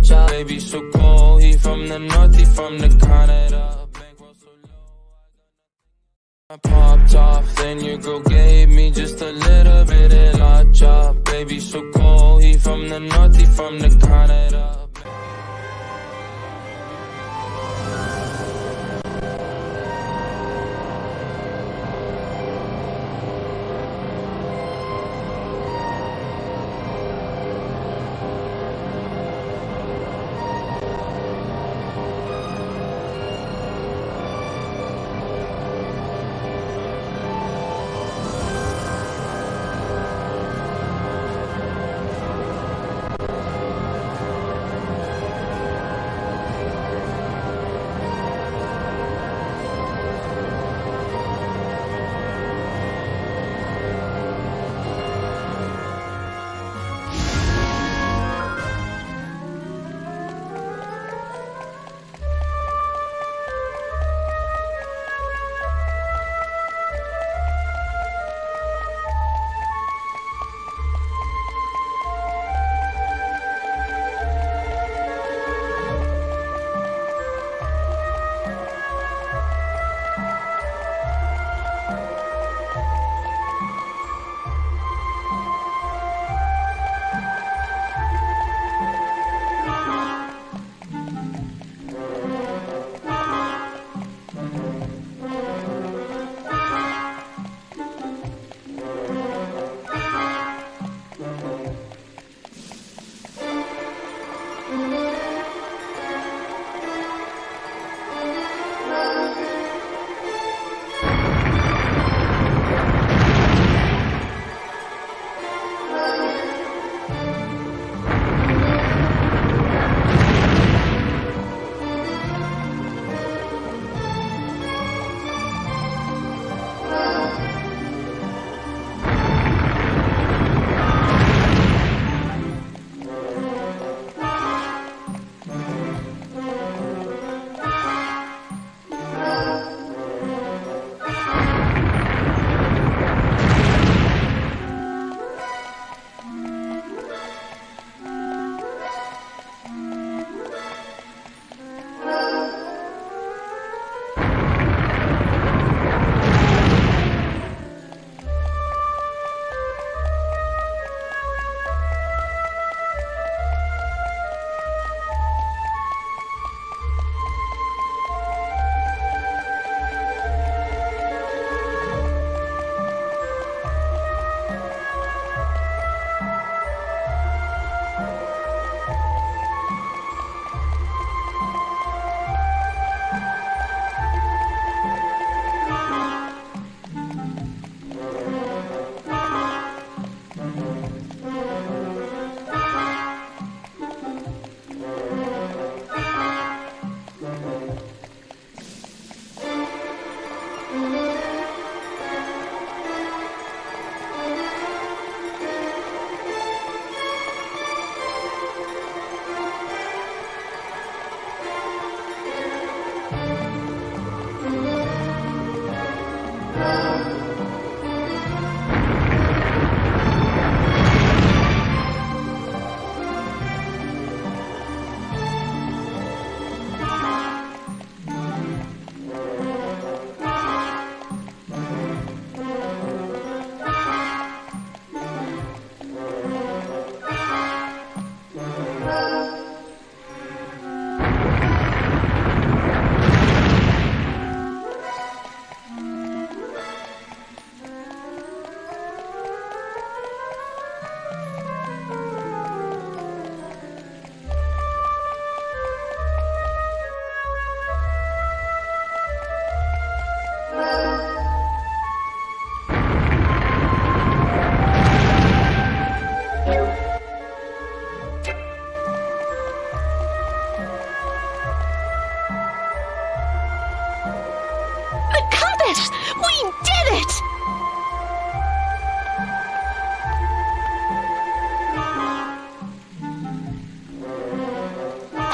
cha. Baby so cold, he from the north, he from the Canada. Bankroll so low, I popped off, then your girl gave me just a little bit of la cha. Baby so cold, he from the north, he from the Canada.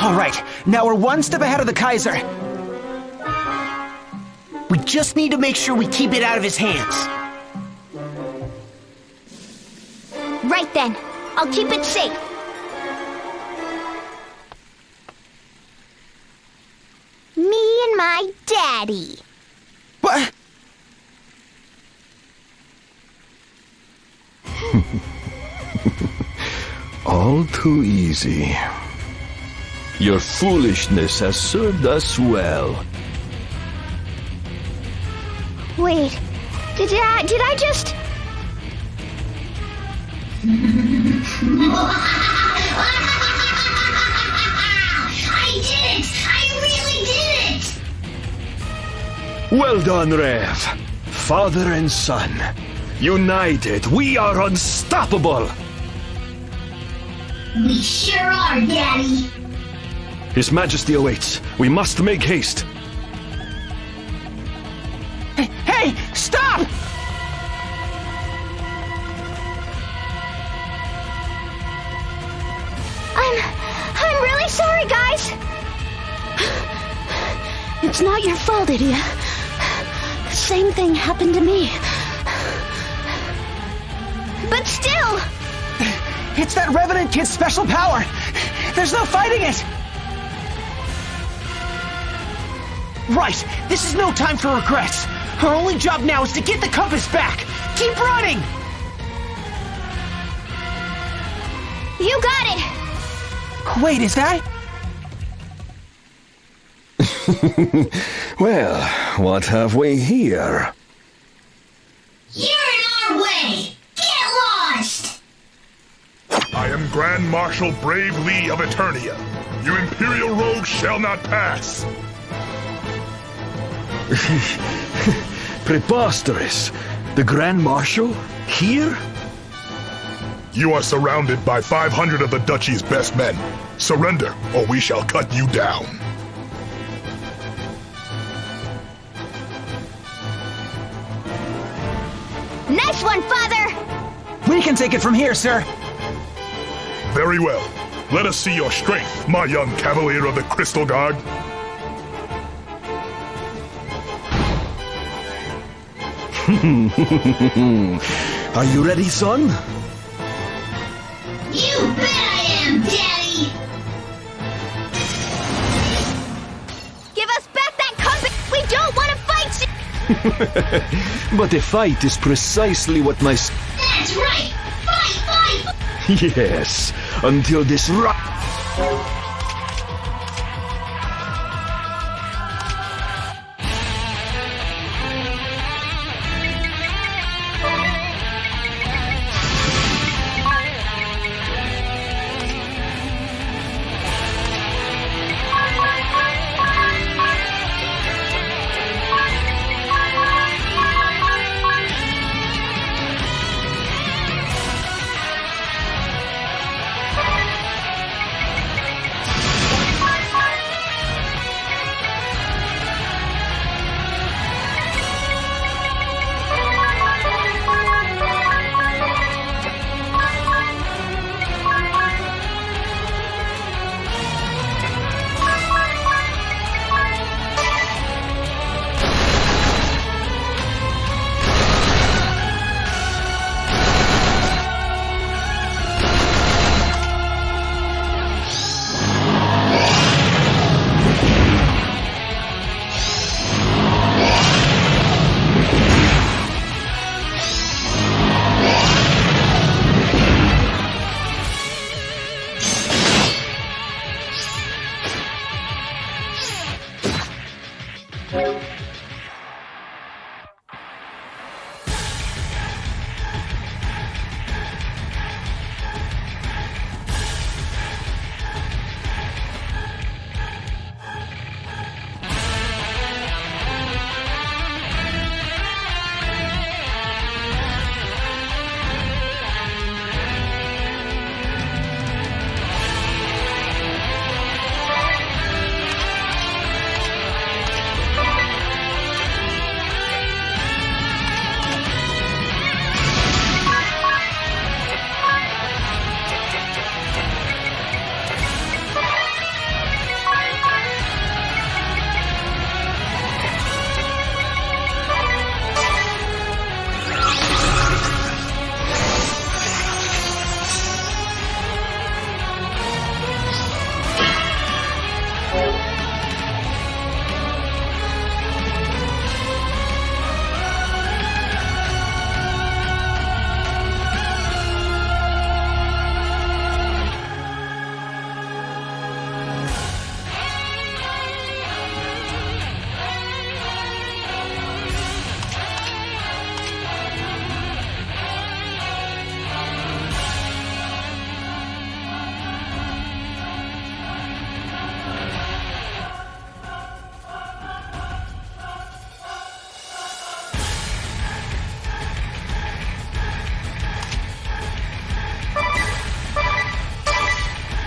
All right, now we're one step ahead of the Kaiser. We just need to make sure we keep it out of his hands. Right then. I'll keep it safe. my daddy. What? All too easy. Your foolishness has served us well. Wait, did I just... I did it! I really did it! Well done, Rev. Father and son. United, we are unstoppable! We sure are, Daddy. His Majesty awaits. We must make haste. Hey, stop! I'm really sorry, guys. It's not your fault, Idia. The same thing happened to me. But still! It's that Revenant kid's special power! There's no fighting it! Right, this is no time for regrets. Our only job now is to get the compass back. Keep running! You got it! Wait, is that? Well, what have we here? You're in our way! Get lost! I am Grand Marshal Brave Lee of Eternia. You Imperial rogues shall not pass. Preposterous. The Grand Marshal? Here? You are surrounded by 500 of the Duchy's best men. Surrender, or we shall cut you down. Nice one, Father! We can take it from here, sir. Very well. Let us see your strength, my young Cavalier of the Crystal Guard. Are you ready, son? You bet I am, Daddy! Give us back that compass! We don't want to fight you! But a fight is precisely what my... That's right! Fight, fight! Yes, until this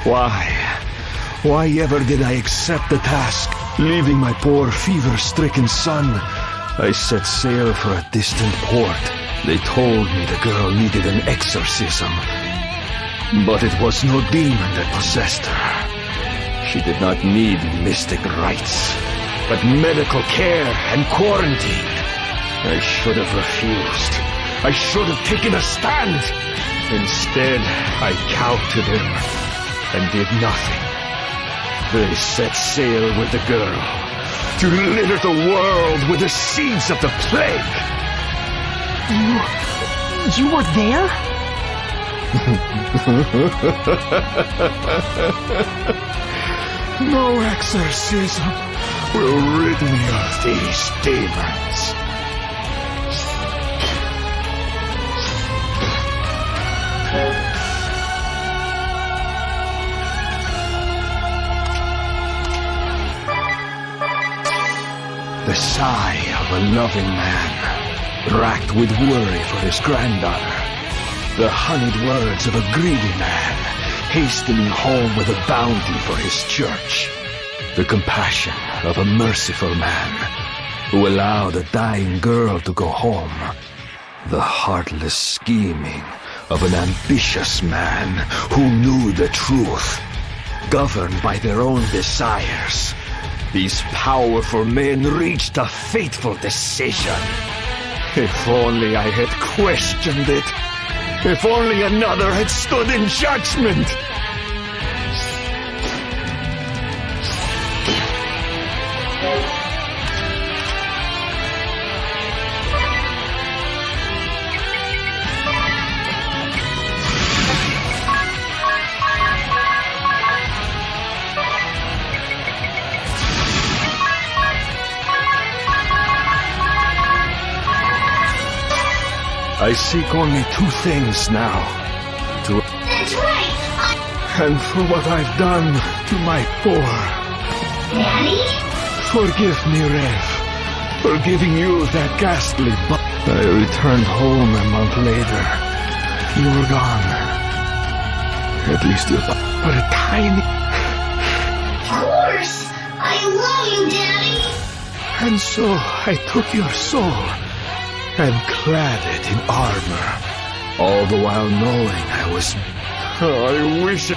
Why ever did I accept the task? Leaving my poor fever-stricken son, I set sail for a distant port. They told me the girl needed an exorcism. But it was no demon that possessed her. She did not need mystic rites, but medical care and quarantine. I should have refused. I should have taken a stand. Instead, I counted him and did nothing. They set sail with the girl to litter the world with the seeds of the plague. You were there? No exorcism will rid me of these demons. The sigh of a loving man, racked with worry for his granddaughter. The honeyed words of a greedy man, hastening home with a bounty for his church. The compassion of a merciful man, who allowed a dying girl to go home. The heartless scheming of an ambitious man who knew the truth, governed by their own desires. These powerful men reached a fateful decision. If only I had questioned it. If only another had stood in judgment. I seek only two things now. That's right! And for what I've done to my poor. Daddy? Forgive me, Rev, for giving you that ghastly I returned home a month later. You were gone. At least you but a tiny... Of course! I love you, Daddy! And so I took your soul and clad it in armor, all the while knowing I was... I wish...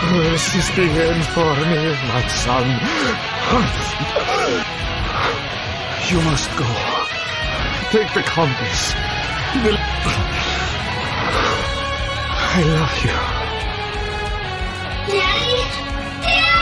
Mercies begin for me, my son. You must go. Take the compass. I love you. Daddy? Daddy!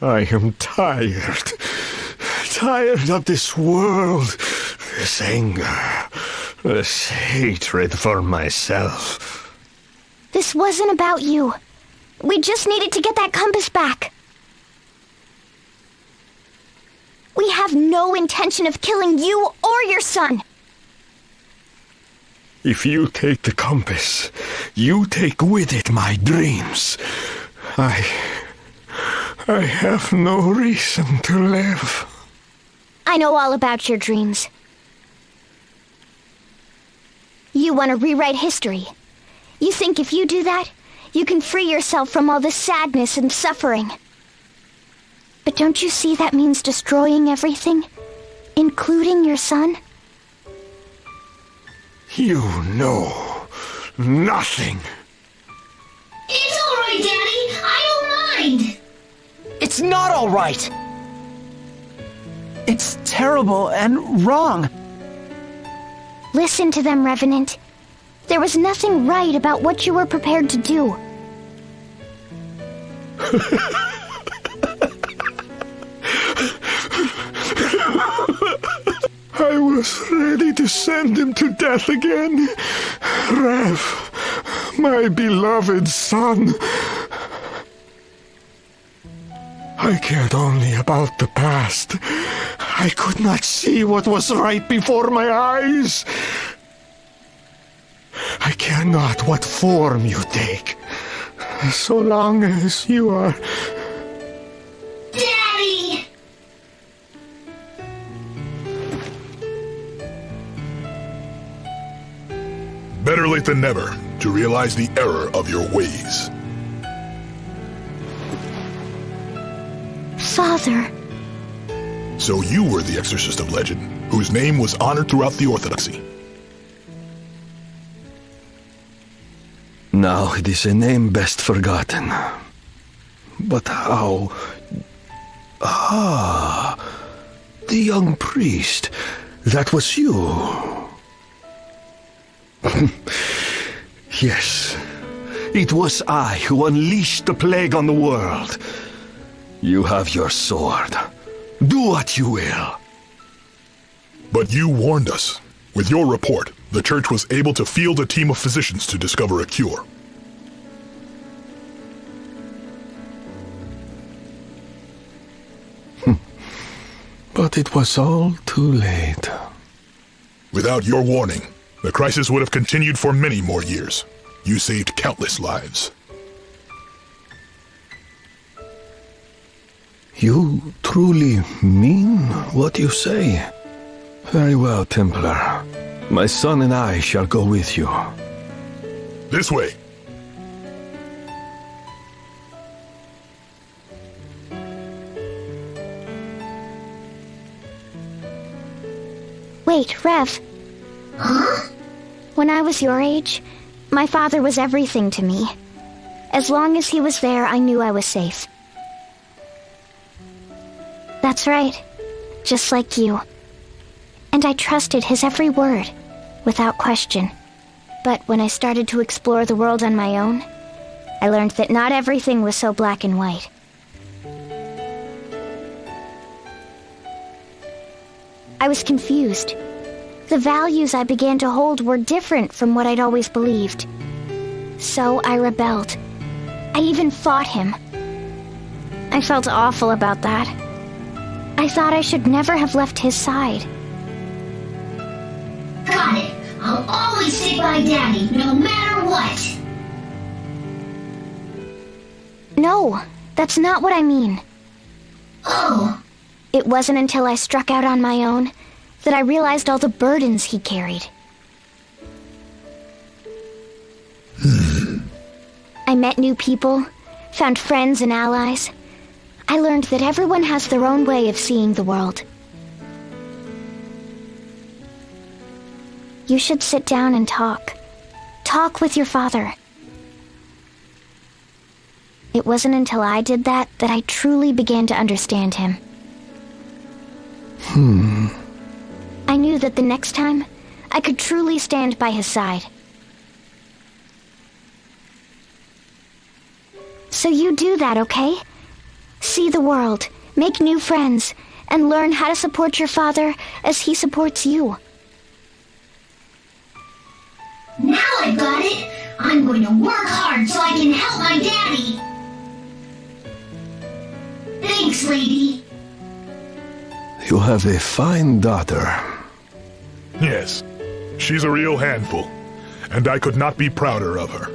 I am tired. Tired of this world, this anger, This hatred for myself. This wasn't about you. We just needed to get that compass back. We have no intention of killing you or your son. If you take the compass, you take with it my dreams. I have no reason to live. I know all about your dreams. You want to rewrite history. You think if you do that, you can free yourself from all the sadness and suffering. But don't you see that means destroying everything? Including your son? You know nothing. It's all right, Daddy. I don't mind. It's not all right. It's terrible and wrong. Listen to them, Revenant. There was nothing right about what you were prepared to do. I was ready to send him to death again. Rev, my beloved son. I cared only about the past. I could not see what was right before my eyes. I care not what form you take, so long as you are... Daddy! Better late than never to realize the error of your ways. Father. So you were the exorcist of legend, whose name was honored throughout the Orthodoxy. Now it is a name best forgotten. But how... Ah, the young priest. That was you. Yes, it was I who unleashed the plague on the world. You have your sword. Do what you will. But you warned us. With your report, the Church was able to field a team of physicians to discover a cure. But it was all too late. Without your warning, the crisis would have continued for many more years. You saved countless lives. You truly mean what you say? Very well, Templar. My son and I shall go with you. This way. Wait, Rev. Huh? When I was your age, my father was everything to me. As long as he was there, I knew I was safe. That's right. Just like you. And I trusted his every word, without question. But when I started to explore the world on my own, I learned that not everything was so black and white. I was confused. The values I began to hold were different from what I'd always believed. So I rebelled. I even fought him. I felt awful about that. I thought I should never have left his side. Got it. I'll always stick by Daddy, no matter what. No, that's not what I mean. Oh. It wasn't until I struck out on my own that I realized all the burdens he carried. I met new people, found friends and allies. I learned that everyone has their own way of seeing the world. You should sit down and talk. Talk with your father. It wasn't until I did that I truly began to understand him. I knew that the next time, I could truly stand by his side. So you do that, okay? See the world, make new friends, and learn how to support your father as he supports you. I'm going to work hard so I can help my daddy. Thanks, lady. You have a fine daughter. Yes, she's a real handful, and I could not be prouder of her.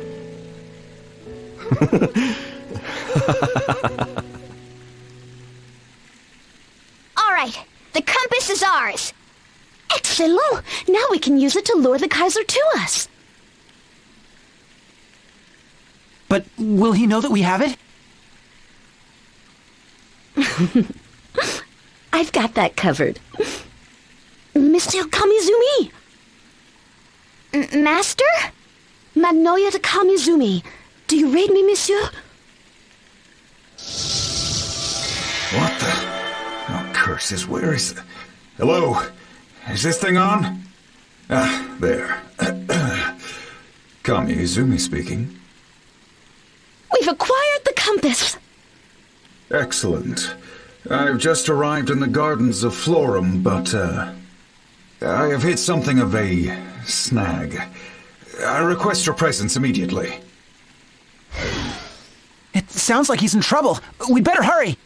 All right, the compass is ours. Excellent! Now we can use it to lure the Kaiser to us. But will he know that we have it? I've got that covered. Monsieur Kamizumi! Master? Magnolia de Kamizumi. Do you read me, monsieur? What the? Oh, curses, where is it? Hello? Is this thing on? Ah, there. Kami Izumi speaking. We've acquired the compass. Excellent. I've just arrived in the gardens of Florum, but, I have hit something of a snag. I request your presence immediately. It sounds like he's in trouble. We'd better hurry.